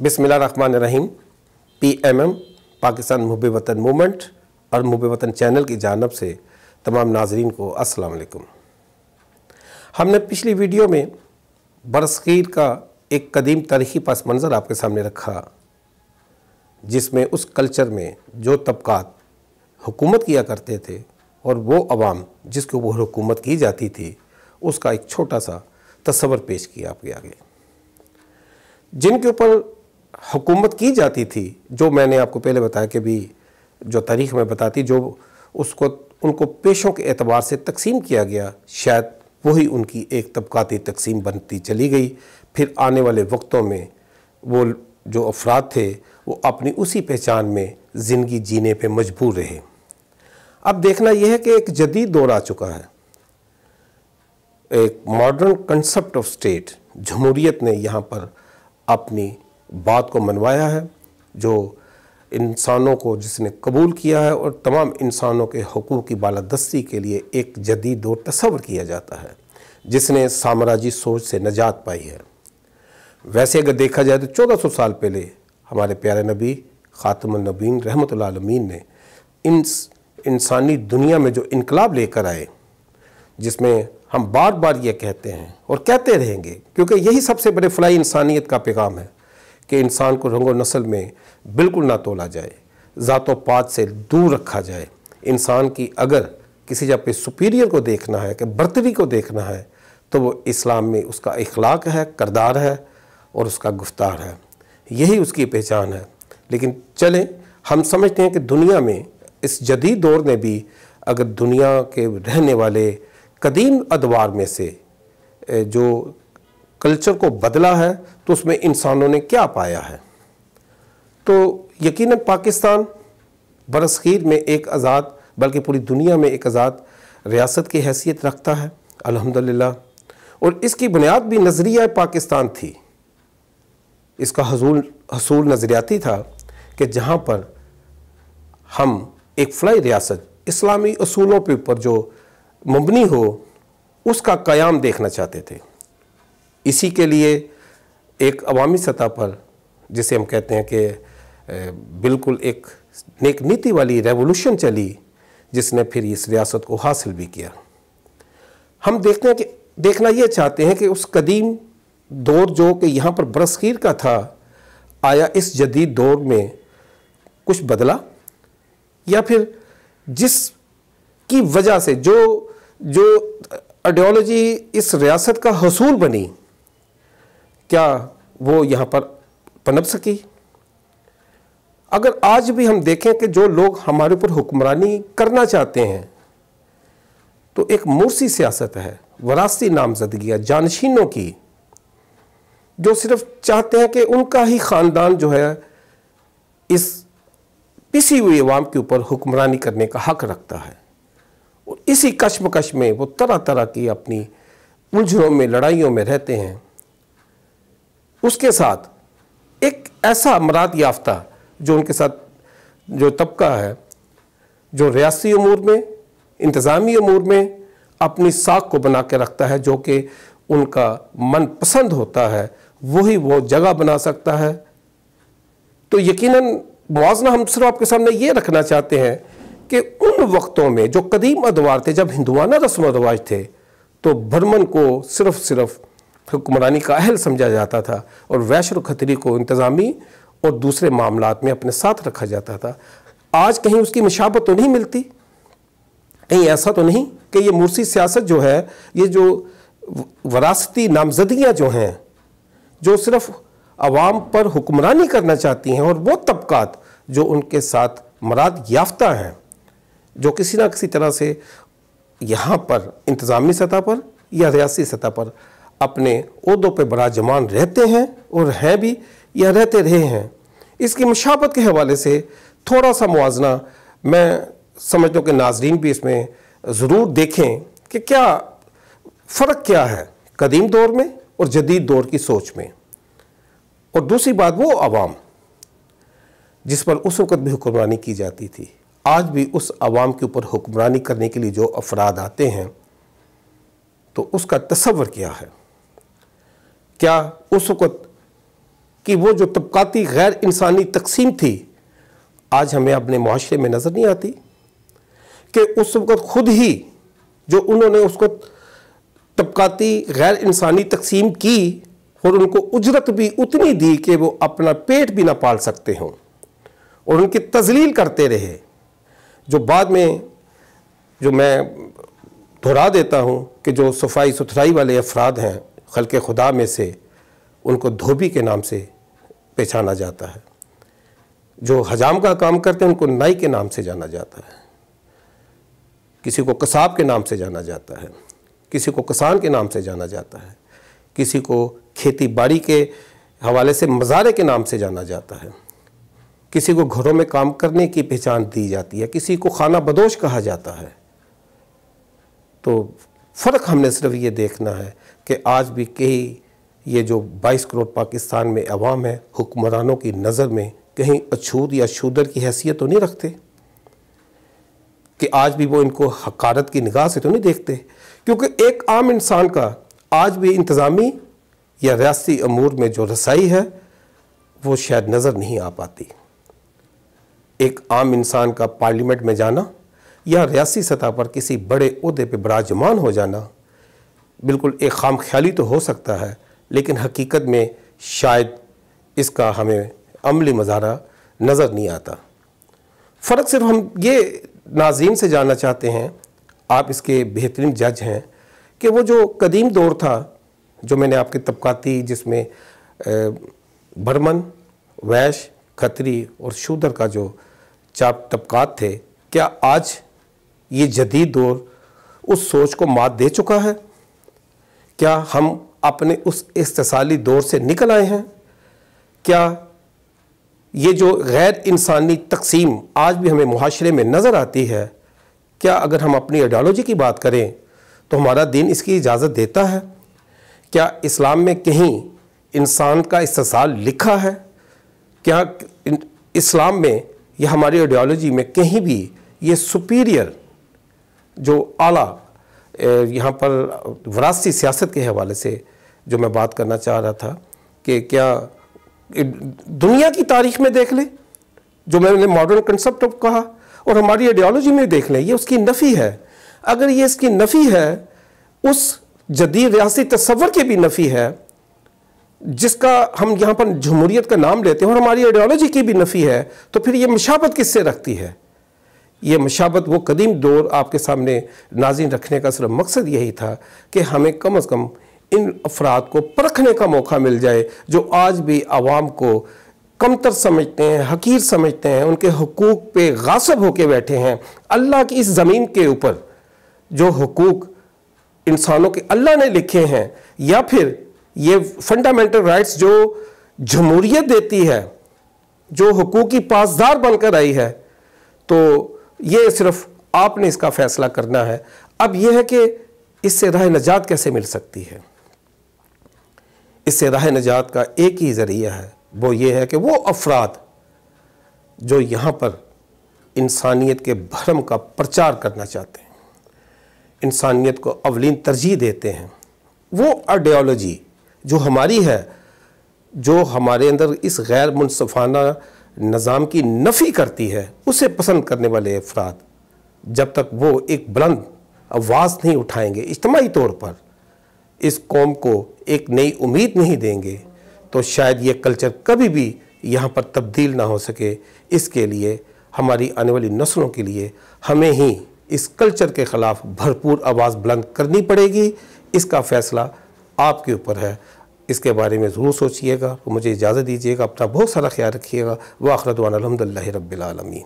बिस्मिल्लाहिर्रहमानिर्रहीम। PMM पाकिस्तान मुहब्बे वतन movement और मुहब्बे वतन चैनल की जानिब से तमाम नाजरीन को अस्सलाम वालेकुम। हमने पिछली वीडियो में बरसगीर का एक कदीम तारीख़ी पस मंज़र आपके सामने रखा, जिसमें उस कल्चर में जो तबकात हुकूमत किया करते थे और वो अवाम जिसके ऊपर हुकूमत की जाती थी, उसका एक छोटा सा तस्वर पेश किया आपके आगे। जिनके ऊपर हुकूमत की जाती थी, जो मैंने आपको पहले बताया कि भी जो तारीख़ में बताती, जो उसको उनको पेशों के एतबार से तकसीम किया गया, शायद वही उनकी एक तबकाती तकसीम बनती चली गई। फिर आने वाले वक्तों में वो जो अफराद थे वो अपनी उसी पहचान में ज़िंदगी जीने पे मजबूर रहे। अब देखना यह है कि एक जदीद दौर आ चुका है, एक मॉडर्न कंसेप्ट ऑफ स्टेट, जमहूरियत ने यहाँ पर अपनी बात को मनवाया है, जो इंसानों को जिसने कबूल किया है और तमाम इंसानों के हुकूक की बालादस्ती के लिए एक जदीद दौर तस्वर किया जाता है, जिसने साम्राज्यी सोच से निजात पाई है। वैसे अगर देखा जाए तो 1400 साल पहले हमारे प्यारे नबी ख़ातमुन नबीन रहमतुल्लाह अलमीन ने इंसानी दुनिया में जो इनकलाब लेकर आए, जिसमें हम बार बार ये कहते हैं और कहते रहेंगे, क्योंकि यही सबसे बड़े फलाई इंसानियत का पैगाम है कि इंसान को रंगो नस्ल में बिल्कुल ना तोला जाए, ज़ातो पात से दूर रखा जाए। इंसान की अगर किसी जगह पे सुपीरियर को देखना है, कि बर्तरी को देखना है, तो वो इस्लाम में उसका इखलाक है, करदार है और उसका गुफ्तार है, यही उसकी पहचान है। लेकिन चलें, हम समझते हैं कि दुनिया में इस जदीद दौर ने भी अगर दुनिया के रहने वाले कदीम अदवार में से जो कल्चर को बदला है, तो उसमें इंसानों ने क्या पाया है। तो यकीनन पाकिस्तान बरसगीर में एक आज़ाद, बल्कि पूरी दुनिया में एक आज़ाद रियासत की हैसियत रखता है अल्हम्दुलिल्लाह, और इसकी बुनियाद भी नज़रिया पाकिस्तान थी। इसका हसूल नज़रियाती था कि जहाँ पर हम एक फलाई रियासत इस्लामी असूलों के ऊपर जो मुबनी हो, उसका क़याम देखना चाहते थे। इसी के लिए एक अवामी सतह पर, जिसे हम कहते हैं कि बिल्कुल एक नेक नीति वाली रेवोल्यूशन चली, जिसने फिर इस रियासत को हासिल भी किया। हम देखना ये चाहते हैं कि उस कदीम दौर जो कि यहाँ पर बरसगीर का था, आया इस जदीद दौर में कुछ बदला, या फिर जिसकी वजह से जो आइडियोलॉजी इस रियासत का हसूल बनी, क्या वो यहाँ पर पनप सकी। अगर आज भी हम देखें कि जो लोग हमारे ऊपर हुक्मरानी करना चाहते हैं, तो एक मुर्सी सियासत है, वरासती नामजदगियाँ जानशीनों की, जो सिर्फ चाहते हैं कि उनका ही ख़ानदान जो है इस पिसी हुई अवाम के ऊपर हुक्मरानी करने का हक़ रखता है। और इसी कशमकश में वो तरह तरह की अपनी उलझनों में, लड़ाइयों में रहते हैं। उसके साथ एक ऐसा अमरात याफ्ता जो उनके साथ जो तबका है, जो रियासी अमूर में, इंतज़ामी अमूर में अपनी साख को बना के रखता है, जो कि उनका मन पसंद होता है, वही वो जगह बना सकता है। तो यकीनन मुआवजना हम सिर्फ आपके सामने ये रखना चाहते हैं कि उन वक्तों में जो कदीम अदवार थे, जब हिंदुआना रस्म व रवाज थे, तो बर्मन को सिर्फ हुक्मरानी का अहल समझा जाता था और वैश्य और खतरी को इंतज़ामी और दूसरे मामलात में अपने साथ रखा जाता था। आज कहीं उसकी मुशाबत तो नहीं मिलती, कहीं ऐसा तो नहीं कि ये मुर्सी सियासत जो है, ये जो वरासती नामजदगियाँ जो हैं, जो सिर्फ अवाम पर हुक्मरानी करना चाहती हैं, और वो तबकात जो उनके साथ मराद याफ्ता हैं, जो किसी न किसी तरह से यहाँ पर इंतज़ामी सतह पर या रियासी सतह पर अपने ओहदों पर बराजमान रहते हैं और हैं भी, या रहते रहे हैं, इसकी मुशाबत के हवाले से थोड़ा सा मुआवजना मैं समझता हूँ कि नाजरीन भी इसमें ज़रूर देखें कि क्या फ़र्क क्या है कदीम दौर में और जदीद दौर की सोच में। और दूसरी बात, वो अवाम जिस पर उस वक़्त भी हुक्मरानी की जाती थी, आज भी उस अवाम के ऊपर हुक्मरानी करने के लिए जो अफराद आते हैं, तो उसका तसव्वुर क्या है। क्या उस वक़्त कि वो जो तबकाती गैर इंसानी तकसीम थी आज हमें अपने मुआशरे में नज़र नहीं आती, कि उस वक़्त खुद ही जो उन्होंने उसको तबकाती गैर इंसानी तकसीम की और उनको उजरत भी उतनी दी कि वो अपना पेट भी ना पाल सकते हों और उनकी तजलील करते रहे, जो बाद में जो मैं दोहरा देता हूँ कि जो सफाई सुथराई वाले अफराद हैं खल्क़े खुदा में से, उनको धोबी के नाम से पहचाना जाता है। जो हजाम का काम करते हैं उनको नाई के नाम से जाना जाता है, किसी को कसाब के नाम से जाना जाता है, किसी को किसान के नाम से जाना जाता है, किसी को खेती बाड़ी के हवाले से मज़ारे के नाम से जाना जाता है, किसी को घरों में काम करने की पहचान दी जाती है, किसी को खाना बदोश कहा जाता है। तो फ़र्क हमने सिर्फ ये देखना है कि आज भी कई ये जो 22 करोड़ पाकिस्तान में अवाम है, हुक्मरानों की नज़र में कहीं अछूत या शूदर की हैसियत तो नहीं रखते, कि आज भी वो इनको हकारत की निगाह से तो नहीं देखते, क्योंकि एक आम इंसान का आज भी इंतज़ामी या रियासती अमूर में जो रसाई है वो शायद नज़र नहीं आ पाती। एक आम इंसान का पार्लियामेंट में जाना या रियासी सतह पर किसी बड़े ओहदे पे बराजमान हो जाना बिल्कुल एक खाम ख्याली तो हो सकता है, लेकिन हकीकत में शायद इसका हमें अमली मज़ारा नज़र नहीं आता। फ़र्क सिर्फ हम ये नाज़रीन से जानना चाहते हैं, आप इसके बेहतरीन जज हैं, कि वो जो कदीम दौर था जो मैंने आपके तबकाती जिसमें बर्मन, वैश्य, खत्री और शूदर का जो चाप तबकात थे, क्या आज ये जदीद दौर उस सोच को मात दे चुका है? क्या हम अपने उस इस्तिसाली दौर से निकल आए हैं? क्या ये जो गैर इंसानी तकसीम आज भी हमें मुआशरे में नज़र आती है, क्या अगर हम अपनी आइडियोलॉजी की बात करें तो हमारा दीन इसकी इजाज़त देता है? क्या इस्लाम में कहीं इंसान का इस्तिसाल लिखा है? क्या इस्लाम में या हमारी आइडियोलॉजी में कहीं भी ये सुपीरियर जो आला यहाँ पर विरासती सियासत के हवाले से जो मैं बात करना चाह रहा था, कि क्या दुनिया की तारीख में देख ले, जो मैंने मॉडर्न कंसेप्ट कहा, और हमारी आइडियोलॉजी में देख लें, ये उसकी नफ़ी है। अगर ये इसकी नफ़ी है, उस जदीद रियासी तस्वर की भी नफ़ी है जिसका हम यहाँ पर जमहूरियत का नाम लेते हैं, और हमारी आइडियोलॉजी की भी नफ़ी है, तो फिर ये मशाबत किससे रखती है? ये मशाबत वो कदीम दौर आपके सामने नाज़रीन रखने का सिर्फ मकसद यही था कि हमें कम अज़ कम इन अफराद को परखने का मौका मिल जाए जो आज भी आवाम को कमतर समझते हैं, हकीर समझते हैं, उनके हुकूक पे गासिब होके बैठे हैं। अल्लाह की इस ज़मीन के ऊपर जो हुकूक इंसानों के अल्लाह ने लिखे हैं, या फिर ये फंडामेंटल राइट्स जो जमहूरियत देती है, जो हुकूक की पासदार बनकर आई है, तो ये सिर्फ आपने इसका फ़ैसला करना है। अब यह है कि इससे राह नजात कैसे मिल सकती है? इससे राह नजात का एक ही ज़रिया है, वो ये है कि वो अफराद जो यहाँ पर इंसानियत के भरम का प्रचार करना चाहते हैं, इंसानियत को अवलीन तरजीह देते हैं, वो आइडियोलॉजी जो हमारी है, जो हमारे अंदर इस गैर मुनसफ़ाना निज़ाम की नफ़ी करती है, उसे पसंद करने वाले अफराद जब तक वो एक बुलंद आवाज़ नहीं उठाएंगे, इज्तिमाई तौर पर इस कौम को एक नई उम्मीद नहीं देंगे, तो शायद ये कल्चर कभी भी यहाँ पर तब्दील ना हो सके। इसके लिए हमारी आने वाली नस्लों के लिए हमें ही इस कल्चर के ख़िलाफ़ भरपूर आवाज़ बुलंद करनी पड़ेगी। इसका फ़ैसला आपके ऊपर है, इसके बारे में ज़रूर सोचिएगा। मुझे इजाज़त दीजिएगा, अपना बहुत सारा ख्याल रखिएगा। व आखिर दुआना अल्हम्दुलिल्लाहि रब्बिल आलमीन।